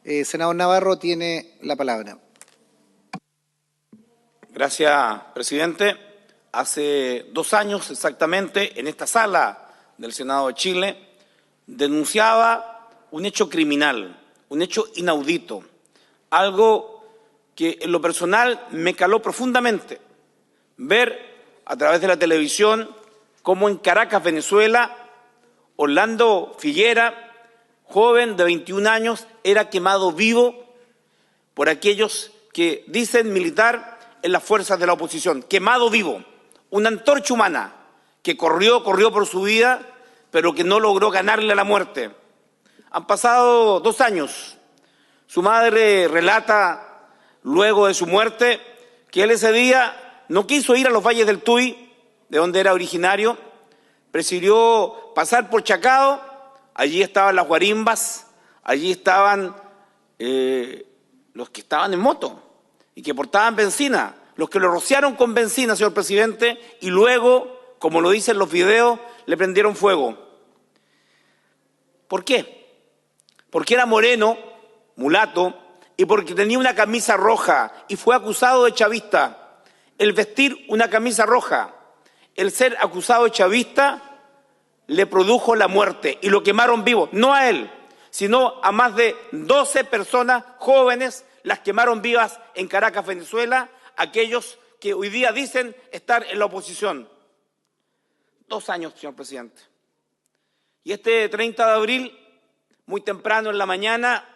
Senador Navarro tiene la palabra. Gracias, presidente. Hace 2 años exactamente, en esta sala del Senado de Chile, denunciaba un hecho criminal, un hecho inaudito, algo que en lo personal me caló profundamente. Ver a través de la televisión cómo en Caracas, Venezuela, Orlando Figuera, joven de 21 años, era quemado vivo por aquellos que dicen militar en las fuerzas de la oposición. Quemado vivo, una antorcha humana que corrió por su vida, pero que no logró ganarle a la muerte. Han pasado 2 años. Su madre relata, luego de su muerte, que él ese día no quiso ir a los valles del Tuy, de donde era originario, prefirió pasar por Chacao. Allí estaban las guarimbas, allí estaban los que estaban en moto y que portaban benzina, los que lo rociaron con benzina, señor presidente, y luego, como lo dicen los videos, le prendieron fuego. ¿Por qué? Porque era moreno, mulato, y porque tenía una camisa roja y fue acusado de chavista. El vestir una camisa roja, el ser acusado de chavista, le produjo la muerte y lo quemaron vivo, no a él, sino a más de 12 personas jóvenes, las quemaron vivas en Caracas, Venezuela, aquellos que hoy día dicen estar en la oposición. 2 años, señor presidente. Y este 30 de abril, muy temprano en la mañana,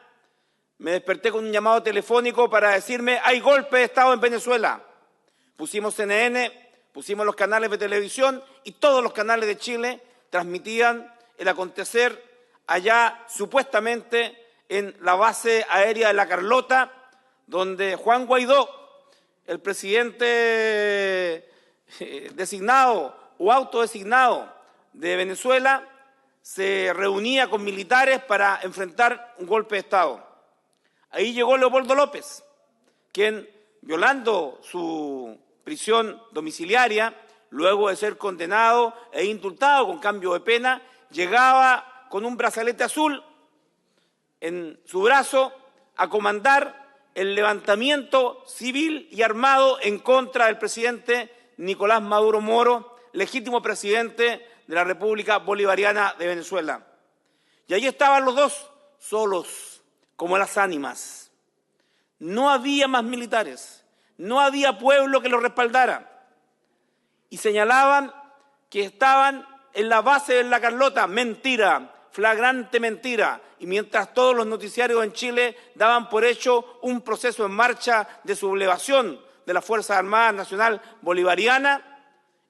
me desperté con un llamado telefónico para decirme: hay golpe de Estado en Venezuela. Pusimos CNN, pusimos los canales de televisión y todos los canales de Chile transmitían el acontecer allá supuestamente en la base aérea de La Carlota, donde Juan Guaidó, el presidente designado o autodesignado de Venezuela, se reunía con militares para enfrentar un golpe de Estado. Ahí llegó Leopoldo López, quien, violando su prisión domiciliaria, luego de ser condenado e indultado con cambio de pena, llegaba con un brazalete azul en su brazo a comandar el levantamiento civil y armado en contra del presidente Nicolás Maduro Moro, legítimo presidente de la República Bolivariana de Venezuela. Y allí estaban los dos, solos, como las ánimas. No había más militares, no había pueblo que los respaldara. Y señalaban que estaban en la base de La Carlota. Mentira, flagrante mentira. Y mientras todos los noticiarios en Chile daban por hecho un proceso en marcha de sublevación de las Fuerzas Armadas Nacional Bolivariana,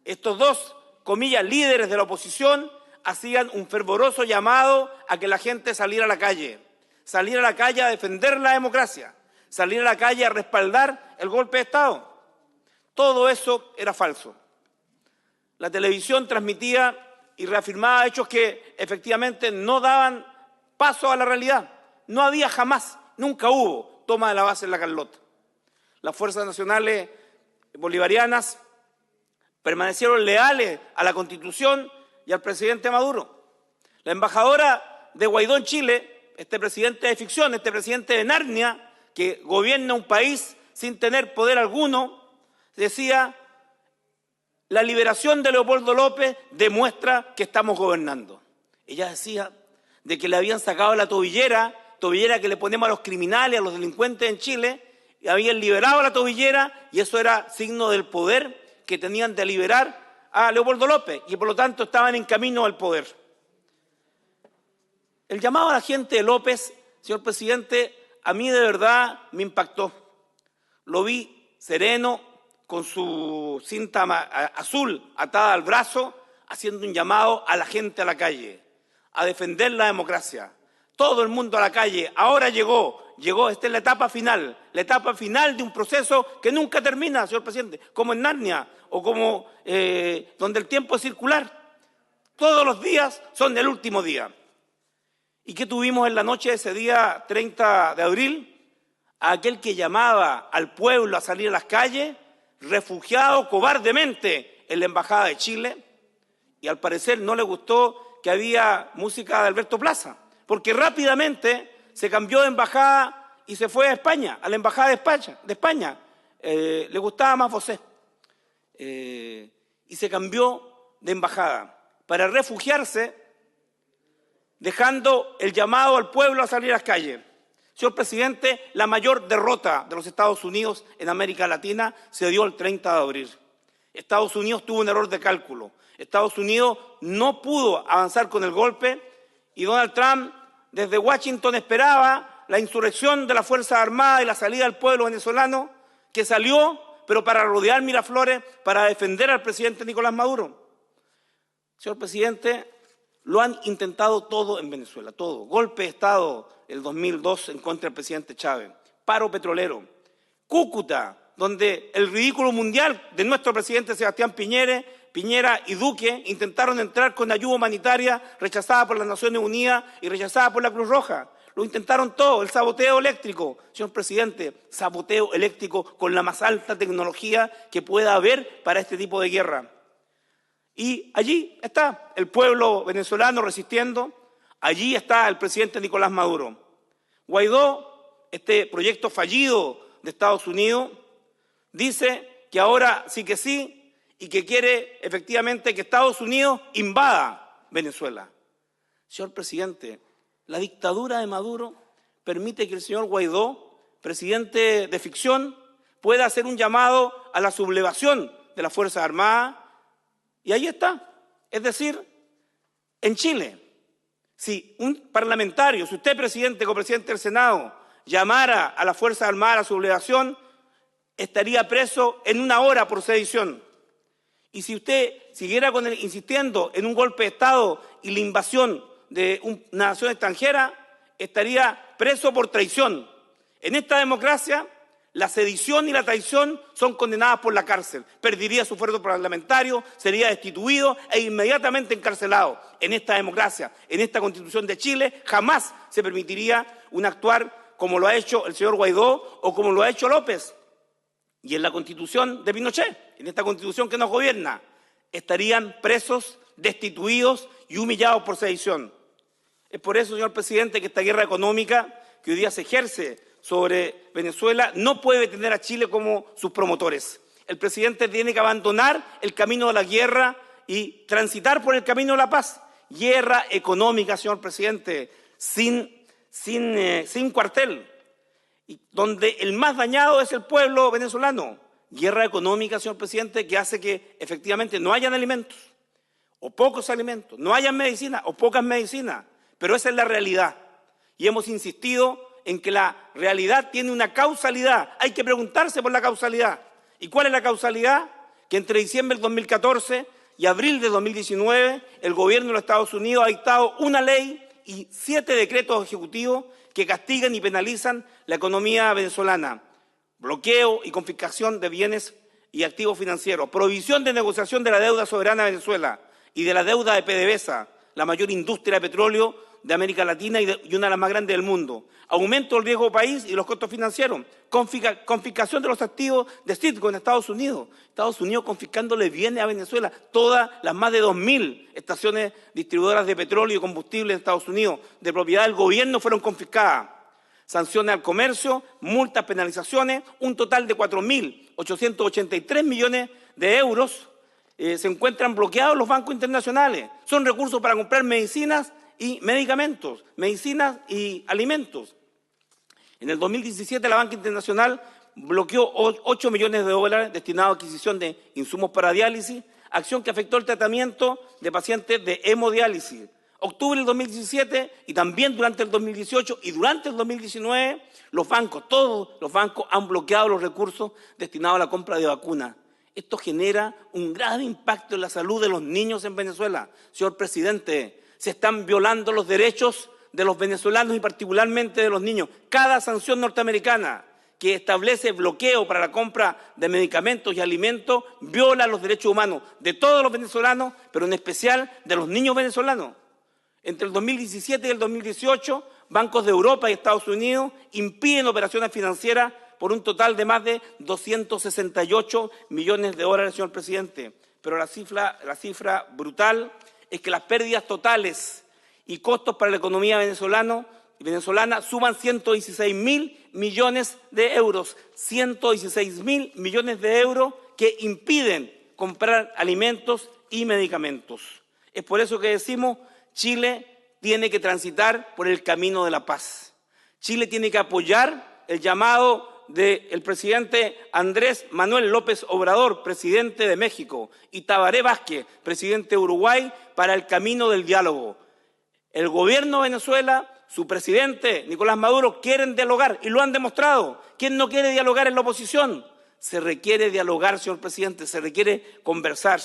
estos dos, comillas, líderes de la oposición hacían un fervoroso llamado a que la gente saliera a la calle a defender la democracia, salir a la calle a respaldar el golpe de Estado. Todo eso era falso. La televisión transmitía y reafirmaba hechos que efectivamente no daban paso a la realidad. No había jamás, nunca hubo toma de la base en La Carlota. Las fuerzas nacionales bolivarianas permanecieron leales a la Constitución y al presidente Maduro. La embajadora de Guaidó en Chile, este presidente de ficción, este presidente de Narnia, que gobierna un país sin tener poder alguno, decía: la liberación de Leopoldo López demuestra que estamos gobernando. Ella decía de que le habían sacado la tobillera que le ponemos a los criminales, a los delincuentes en Chile, y habían liberado la tobillera, y eso era signo del poder que tenían de liberar a Leopoldo López, y por lo tanto estaban en camino al poder. El llamado a la gente de López, señor presidente, a mí de verdad me impactó. Lo vi sereno, con su cinta azul atada al brazo, haciendo un llamado a la gente a la calle, a defender la democracia. Todo el mundo a la calle. Ahora llegó, esta es la etapa final de un proceso que nunca termina, señor presidente, como en Narnia o como donde el tiempo es circular. Todos los días son el último día. ¿Y qué tuvimos en la noche de ese día 30 de abril? A aquel que llamaba al pueblo a salir a las calles, refugiado cobardemente en la Embajada de Chile, y al parecer no le gustó que había música de Alberto Plaza, porque rápidamente se cambió de embajada y se fue a España, a la embajada de España. Le gustaba más José. Y se cambió de embajada para refugiarse, dejando el llamado al pueblo a salir a las calles. Señor presidente, la mayor derrota de los Estados Unidos en América Latina se dio el 30 de abril. Estados Unidos tuvo un error de cálculo. Estados Unidos no pudo avanzar con el golpe y Donald Trump desde Washington esperaba la insurrección de las Fuerzas Armadas y la salida del pueblo venezolano, que salió, pero para rodear Miraflores, para defender al presidente Nicolás Maduro. Señor presidente, lo han intentado todo en Venezuela, todo. Golpe de Estado el 2002 en contra del presidente Chávez, paro petrolero, Cúcuta, donde el ridículo mundial de nuestro presidente Sebastián Piñera y Duque intentaron entrar con ayuda humanitaria rechazada por las Naciones Unidas y rechazada por la Cruz Roja. Lo intentaron todo, el saboteo eléctrico. Señor presidente, saboteo eléctrico con la más alta tecnología que pueda haber para este tipo de guerra. Y allí está el pueblo venezolano resistiendo, allí está el presidente Nicolás Maduro. Guaidó, este proyecto fallido de Estados Unidos, dice que ahora sí que sí y que quiere efectivamente que Estados Unidos invada Venezuela. Señor presidente, la dictadura de Maduro permite que el señor Guaidó, presidente de ficción, pueda hacer un llamado a la sublevación de las Fuerzas Armadas. Y ahí está. Es decir, en Chile, si un parlamentario, si usted presidente o copresidente del Senado, llamara a las Fuerzas Armadas a la sublevación, estaría preso en 1 hora por sedición. Y si usted siguiera insistiendo en un golpe de Estado y la invasión de una nación extranjera, estaría preso por traición. En esta democracia, la sedición y la traición son condenadas por la cárcel. Perdería su fuero parlamentario, sería destituido e inmediatamente encarcelado. En esta democracia, en esta Constitución de Chile, jamás se permitiría un actuar como lo ha hecho el señor Guaidó o como lo ha hecho López. Y en la Constitución de Pinochet, en esta Constitución que nos gobierna, estarían presos, destituidos y humillados por sedición. Es por eso, señor presidente, que esta guerra económica que hoy día se ejerce sobre Venezuela no puede tener a Chile como sus promotores. El presidente tiene que abandonar el camino de la guerra y transitar por el camino de la paz. Guerra económica, señor presidente, sin cuartel, y donde el más dañado es el pueblo venezolano. Guerra económica, señor presidente, que hace que efectivamente no hayan alimentos o pocos alimentos, no hayan medicina o pocas medicinas, pero esa es la realidad. Y hemos insistido en que la realidad tiene una causalidad. Hay que preguntarse por la causalidad. ¿Y cuál es la causalidad? Que entre diciembre del 2014 y abril del 2019, el gobierno de los Estados Unidos ha dictado una ley y 7 decretos ejecutivos que castigan y penalizan la economía venezolana. Bloqueo y confiscación de bienes y activos financieros, prohibición de negociación de la deuda soberana de Venezuela y de la deuda de PDVSA, la mayor industria de petróleo de América Latina y una de las más grandes del mundo. Aumento del riesgo país y los costos financieros. Confiscación de los activos de Citgo en Estados Unidos. Estados Unidos confiscándole bienes a Venezuela. Todas las más de 2.000 estaciones distribuidoras de petróleo y combustible en Estados Unidos, de propiedad del gobierno, fueron confiscadas. Sanciones al comercio, multas, penalizaciones, un total de 4.883 millones de euros se encuentran bloqueados en los bancos internacionales. Son recursos para comprar medicinas y medicamentos, medicinas y alimentos. En el 2017 la banca internacional bloqueó 8 millones de dólares destinados a adquisición de insumos para diálisis, acción que afectó el tratamiento de pacientes de hemodiálisis. Octubre del 2017 y también durante el 2018 y durante el 2019, los bancos, todos los bancos han bloqueado los recursos destinados a la compra de vacunas. Esto genera un grave impacto en la salud de los niños en Venezuela. Señor presidente, se están violando los derechos de los venezolanos y particularmente de los niños. Cada sanción norteamericana que establece bloqueo para la compra de medicamentos y alimentos viola los derechos humanos de todos los venezolanos, pero en especial de los niños venezolanos. Entre el 2017 y el 2018, bancos de Europa y Estados Unidos impiden operaciones financieras por un total de más de 268 millones de dólares, señor presidente. Pero la cifra brutal es que las pérdidas totales y costos para la economía venezolana venezolana suman 116.000 millones de euros. 116.000 millones de euros que impiden comprar alimentos y medicamentos. Es por eso que decimos, Chile tiene que transitar por el camino de la paz. Chile tiene que apoyar el llamado del presidente Andrés Manuel López Obrador, presidente de México, y Tabaré Vázquez, presidente de Uruguay, para el camino del diálogo. El gobierno de Venezuela, su presidente Nicolás Maduro, quieren dialogar y lo han demostrado. ¿Quién no quiere dialogar en la oposición? Se requiere dialogar, señor presidente, se requiere conversar,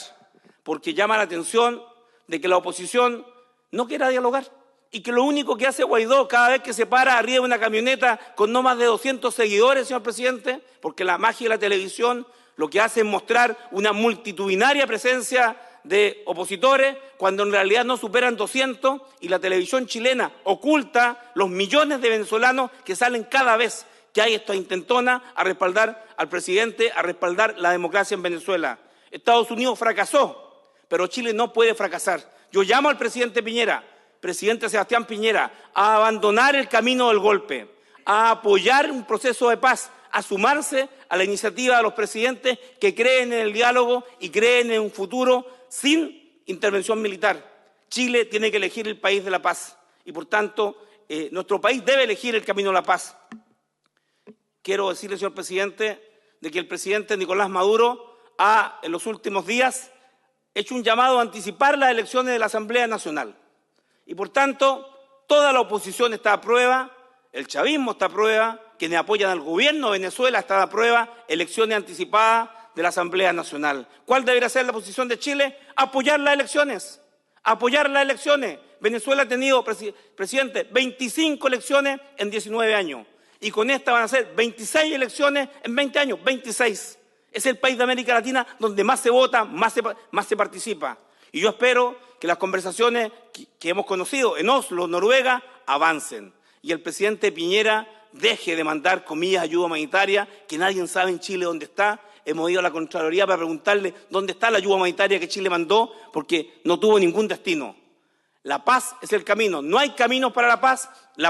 porque llama la atención de que la oposición no quiera dialogar y que lo único que hace Guaidó cada vez que se para arriba de una camioneta con no más de 200 seguidores, señor presidente, porque la magia de la televisión lo que hace es mostrar una multitudinaria presencia de opositores cuando en realidad no superan 200 y la televisión chilena oculta los millones de venezolanos que salen cada vez que hay esta intentona a respaldar al presidente, a respaldar la democracia en Venezuela. Estados Unidos fracasó, pero Chile no puede fracasar. Yo llamo al presidente Piñera, presidente Sebastián Piñera, a abandonar el camino del golpe, a apoyar un proceso de paz, a sumarse a la iniciativa de los presidentes que creen en el diálogo y creen en un futuro sin intervención militar. Chile tiene que elegir el país de la paz y, por tanto, nuestro país debe elegir el camino de la paz. Quiero decirle, señor presidente, de que el presidente Nicolás Maduro ha, en los últimos días, hecho un llamado a anticipar las elecciones de la Asamblea Nacional. Y, por tanto, toda la oposición está a prueba, el chavismo está a prueba, quienes apoyan al gobierno de Venezuela están a prueba, elecciones anticipadas de la Asamblea Nacional. ¿Cuál debería ser la posición de Chile? Apoyar las elecciones. Apoyar las elecciones. Venezuela ha tenido, presidente, 25 elecciones en 19 años. Y con esta van a ser 26 elecciones en 20 años, 26. Es el país de América Latina donde más se vota, más se participa. Y yo espero que las conversaciones que hemos conocido en Oslo, Noruega, avancen. Y el presidente Piñera deje de mandar, comillas, ayuda humanitaria, que nadie sabe en Chile dónde está. Hemos ido a la Contraloría para preguntarle dónde está la ayuda humanitaria que Chile mandó, porque no tuvo ningún destino. La paz es el camino. No hay caminos para la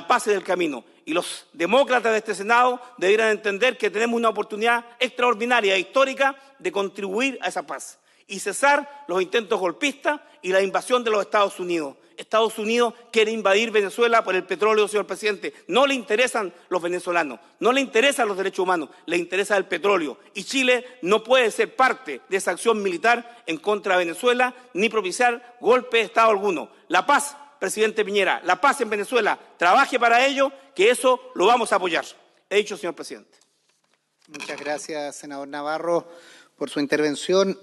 paz es el camino. Y los demócratas de este Senado deberían entender que tenemos una oportunidad extraordinaria e histórica de contribuir a esa paz y cesar los intentos golpistas y la invasión de los Estados Unidos. Estados Unidos quiere invadir Venezuela por el petróleo, señor presidente. No le interesan los venezolanos, no le interesan los derechos humanos, le interesa el petróleo. Y Chile no puede ser parte de esa acción militar en contra de Venezuela ni propiciar golpe de Estado alguno. La paz, presidente Piñera, la paz en Venezuela, trabaje para ello, que eso lo vamos a apoyar. He dicho, señor presidente. Muchas gracias, senador Navarro, por su intervención.